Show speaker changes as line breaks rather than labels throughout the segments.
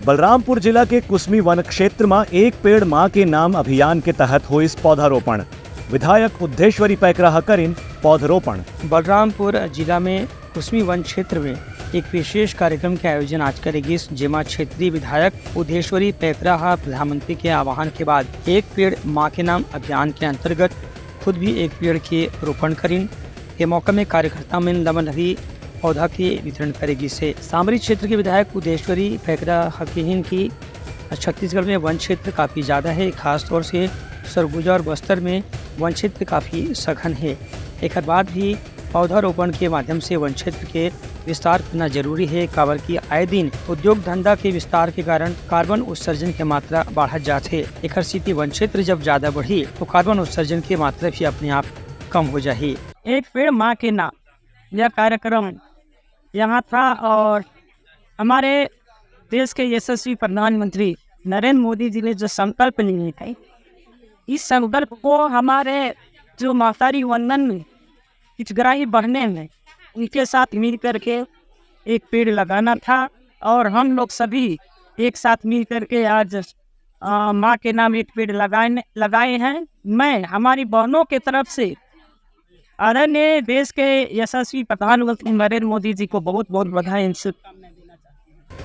बलरामपुर जिला के कुसमी वन क्षेत्र में एक पेड़ मां के नाम अभियान के तहत हुई पौधारोपण। विधायक उद्धेश्वरी पैकराह करीन पौधारोपण।
बलरामपुर जिला में कुसमी वन क्षेत्र में एक विशेष कार्यक्रम के आयोजन आज करेगी, जेमा क्षेत्रीय विधायक उद्धेश्वरी पैकराह प्रधानमंत्री के आह्वान के बाद एक पेड़ मां के नाम अभियान के अंतर्गत खुद भी एक पेड़ के रोपण करीन। के मौके में कार्यकर्ता में लमन रही पौधा के वितरण करेगी। से सामरी क्षेत्र के विधायक उद्धेश्वरी पैकराह की छत्तीसगढ़ में वन क्षेत्र काफ़ी ज़्यादा है, खासतौर से सरगुजा और बस्तर में वन क्षेत्र काफ़ी सघन है। एक बाद भी पौधारोपण के माध्यम से वन क्षेत्र के विस्तार करना जरूरी है। काबर की आए दिन उद्योग धंधा के विस्तार के कारण कार्बन उत्सर्जन की मात्रा बढ़त जाते। एक स्थिति वन क्षेत्र जब ज़्यादा बढ़ी तो कार्बन उत्सर्जन की मात्रा भी अपने आप कम हो जाए।
एक पेड़ माँ के नाम यह कार्यक्रम यहाँ था और हमारे देश के यशस्वी प्रधानमंत्री नरेंद्र मोदी जी ने जो संकल्प लिए थे, इस संकल्प को हमारे जो महतारी वंदन में हितग्राही बढ़ने में उनके साथ मिल करके एक पेड़ लगाना था और हम लोग सभी एक साथ मिल करके आज माँ के नाम एक पेड़ लगाए हैं। मैं हमारी बहनों के तरफ से आदरणीय देश के यशस्वी प्रधानमंत्री नरेंद्र मोदी जी को बहुत बहुत बधाई।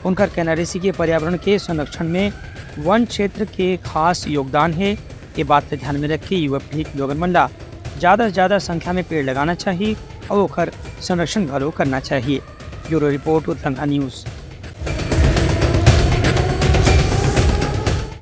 उनका कहना ऋषि के पर्यावरण के संरक्षण में वन क्षेत्र के खास योगदान है। ये बात को ध्यान में रखी युवा पीढ़ी के लोगन मंडा ज़्यादा से ज़्यादा संख्या में पेड़ लगाना चाहिए और संरक्षण घरों करना चाहिए। Bureau report Uttarakhand news.